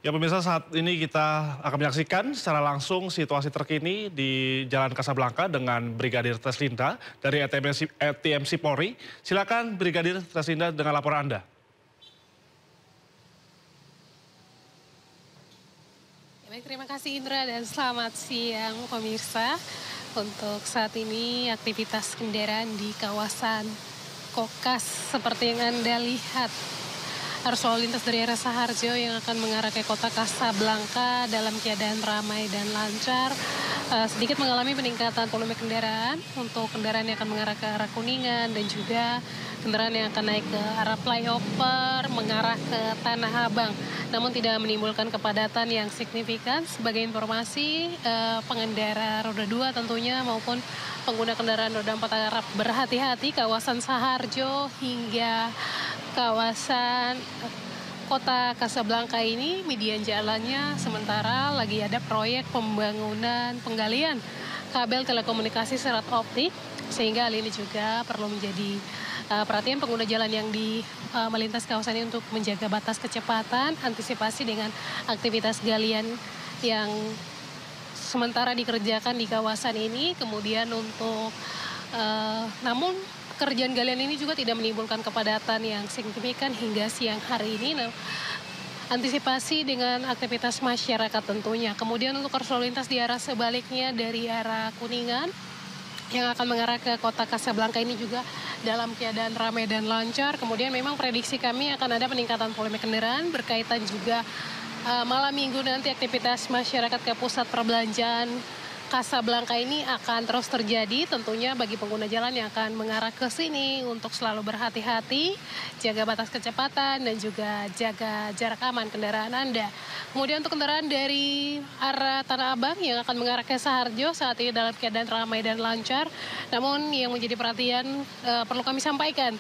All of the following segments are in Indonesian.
Ya pemirsa, saat ini kita akan menyaksikan secara langsung situasi terkini di Jalan Kasablanka dengan Brigadir Treslinda dari TMC Polri. Silakan Brigadir Treslinda dengan laporan Anda. Baik, terima kasih Indra dan selamat siang pemirsa. Untuk saat ini aktivitas kendaraan di kawasan Kokas seperti yang Anda lihat. Arus lalu lintas dari arah Saharjo yang akan mengarah ke kota Kasablanka dalam keadaan ramai dan lancar. Sedikit mengalami peningkatan volume kendaraan untuk kendaraan yang akan mengarah ke arah Kuningan dan juga kendaraan yang akan naik ke arah flyover mengarah ke Tanah Abang. Namun tidak menimbulkan kepadatan yang signifikan. Sebagai informasi, pengendara roda 2 tentunya maupun pengguna kendaraan roda 4 harap berhati-hati kawasan Saharjo hingga kawasan kota Kasablanka ini median jalannya sementara lagi ada proyek pembangunan penggalian kabel telekomunikasi serat optik, sehingga hal ini juga perlu menjadi perhatian pengguna jalan yang melintas kawasan ini untuk menjaga batas kecepatan, antisipasi dengan aktivitas galian yang sementara dikerjakan di kawasan ini. Kemudian untuk namun pekerjaan galian ini juga tidak menimbulkan kepadatan yang signifikan hingga siang hari ini. Antisipasi dengan aktivitas masyarakat tentunya. Kemudian untuk arus lalu lintas di arah sebaliknya dari arah Kuningan yang akan mengarah ke kota Kasablanka ini juga dalam keadaan ramai dan lancar. Kemudian memang prediksi kami akan ada peningkatan volume kendaraan berkaitan juga malam minggu nanti aktivitas masyarakat ke pusat perbelanjaan Kasablanka ini akan terus terjadi tentunya bagi pengguna jalan yang akan mengarah ke sini untuk selalu berhati-hati, jaga batas kecepatan dan juga jaga jarak aman kendaraan Anda. Kemudian untuk kendaraan dari arah Tanah Abang yang akan mengarah ke Saharjo saat ini dalam keadaan ramai dan lancar. Namun yang menjadi perhatian perlu kami sampaikan,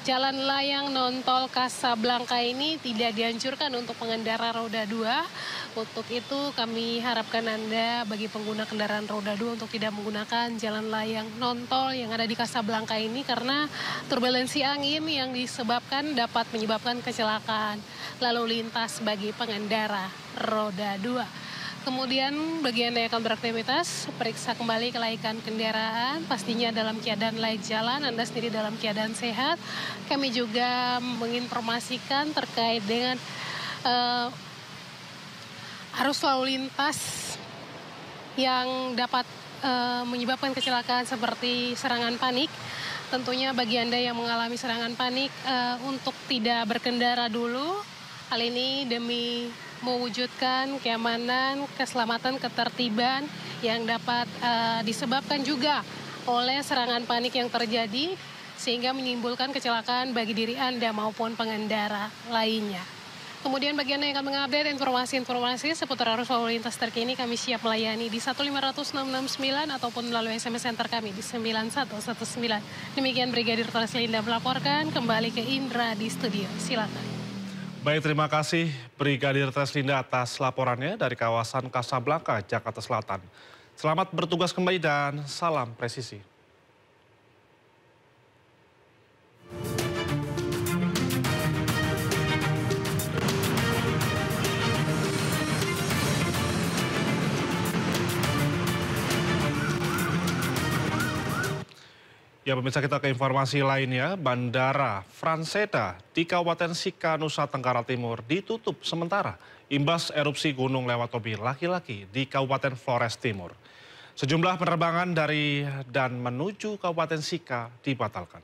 jalan layang non-tol Kasablanka ini tidak dianjurkan untuk pengendara roda 2. Untuk itu kami harapkan Anda bagi pengguna kendaraan roda 2 untuk tidak menggunakan jalan layang non-tol yang ada di Kasablanka ini karena turbulensi angin yang disebabkan dapat menyebabkan kecelakaan lalu lintas bagi pengendara roda 2. Kemudian bagi Anda yang akan beraktivitas, periksa kembali kelaikan kendaraan, pastinya dalam keadaan layak jalan, Anda sendiri dalam keadaan sehat. Kami juga menginformasikan terkait dengan arus lalu lintas yang dapat menyebabkan kecelakaan seperti serangan panik. Tentunya bagi Anda yang mengalami serangan panik untuk tidak berkendara dulu. Hal ini demi mewujudkan keamanan, keselamatan, ketertiban yang dapat disebabkan juga oleh serangan panik yang terjadi sehingga menimbulkan kecelakaan bagi diri Anda maupun pengendara lainnya. Kemudian bagi Anda yang akan mengupdate informasi-informasi seputar arus lalu lintas terkini, kami siap melayani di 1500669 ataupun melalui SMS center kami di 9119. Demikian Brigadir Treslinda melaporkan, kembali ke Indra di studio. Silakan. Baik, terima kasih Brigadir Treslinda atas laporannya dari kawasan Kasablanka, Jakarta Selatan. Selamat bertugas kembali dan salam presisi. Ya pemirsa, kita ke informasi lainnya. Bandara Franseda di Kabupaten Sika, Nusa Tenggara Timur ditutup sementara imbas erupsi Gunung Lewatobi laki-laki di Kabupaten Flores Timur. Sejumlah penerbangan dari dan menuju Kabupaten Sika dibatalkan.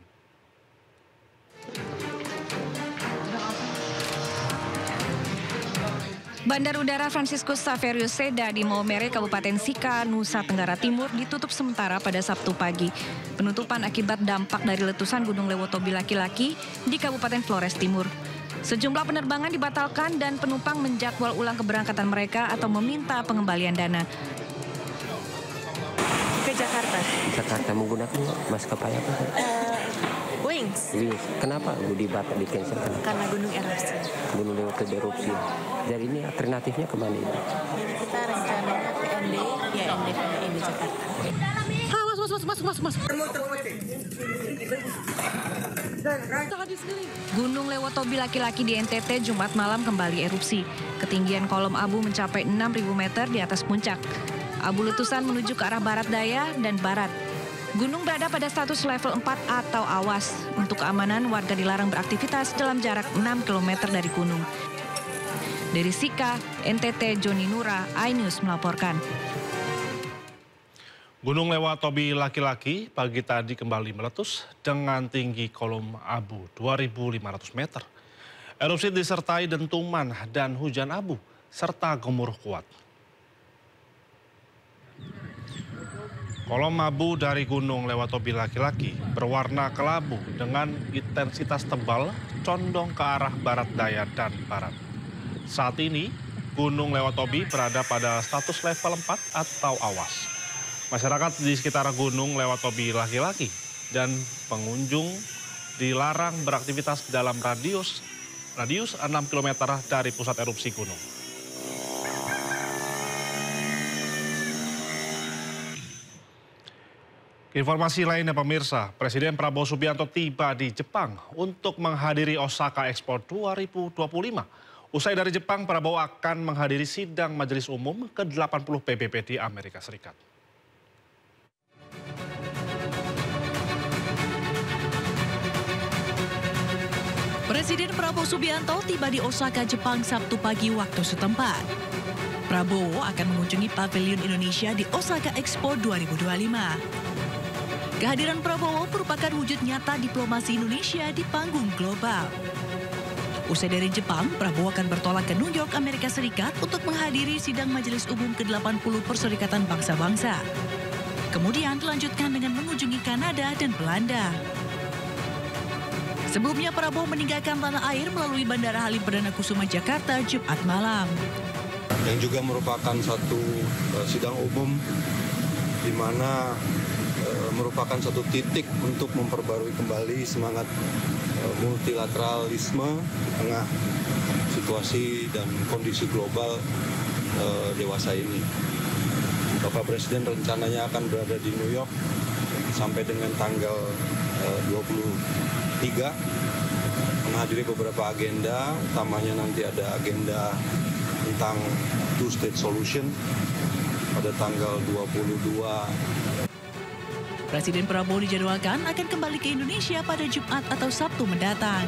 Bandar Udara Franciscus Saverio Seda di Maumere, Kabupaten Sika, Nusa Tenggara Timur ditutup sementara pada Sabtu pagi. Penutupan akibat dampak dari letusan Gunung Lewatobi laki-laki di Kabupaten Flores Timur. Sejumlah penerbangan dibatalkan dan penumpang menjadwal ulang keberangkatan mereka atau meminta pengembalian dana. Ke Jakarta. Jakarta menggunakan maskapai apa? Wings. Kenapa dibatal, di cancel? Karena gunung erupsi. Gunung Lewatobi erupsi. Jadi ini alternatifnya kemana ini? Kita rencananya PND, ya ND di Jakarta. Masuk. Gunung Lewotobi laki-laki di NTT Jumat malam kembali erupsi. Ketinggian kolom abu mencapai 6.000 meter di atas puncak. Abu letusan menuju ke arah barat daya dan barat. Gunung berada pada status level 4 atau awas. Untuk keamanan, warga dilarang beraktivitas dalam jarak 6 km dari gunung. Dari Sika, NTT, Joni Nura, iNews melaporkan. Gunung Lewotobi laki-laki pagi tadi kembali meletus dengan tinggi kolom abu 2.500 meter. Erupsi disertai dentuman dan hujan abu serta gemuruh kuat. Kolom abu dari Gunung Lewotobi laki-laki berwarna kelabu dengan intensitas tebal condong ke arah barat daya dan barat. Saat ini Gunung Lewotobi berada pada status level 4 atau awas. Masyarakat di sekitar Gunung Lewotobi laki-laki dan pengunjung dilarang beraktivitas dalam radius 6 km dari pusat erupsi gunung. Informasi lainnya pemirsa, Presiden Prabowo Subianto tiba di Jepang untuk menghadiri Osaka Expo 2025. Usai dari Jepang, Prabowo akan menghadiri sidang Majelis Umum ke-80 PBB di Amerika Serikat. Presiden Prabowo Subianto tiba di Osaka, Jepang Sabtu pagi waktu setempat. Prabowo akan mengunjungi Pavilion Indonesia di Osaka Expo 2025. Kehadiran Prabowo merupakan wujud nyata diplomasi Indonesia di panggung global. Usai dari Jepang, Prabowo akan bertolak ke New York, Amerika Serikat untuk menghadiri sidang Majelis Umum ke-80 Perserikatan Bangsa-Bangsa. Kemudian dilanjutkan dengan mengunjungi Kanada dan Belanda. Sebelumnya Prabowo meninggalkan tanah air melalui Bandara Halim Perdana Kusuma Jakarta Jumat malam. Yang juga merupakan satu sidang umum di mana merupakan satu titik untuk memperbarui kembali semangat multilateralisme di tengah situasi dan kondisi global dewasa ini. Bapak Presiden rencananya akan berada di New York sampai dengan tanggal 23 menghadiri beberapa agenda, utamanya nanti ada agenda tentang two-state solution pada tanggal 22. Presiden Prabowo dijadwalkan akan kembali ke Indonesia pada Jumat atau Sabtu mendatang.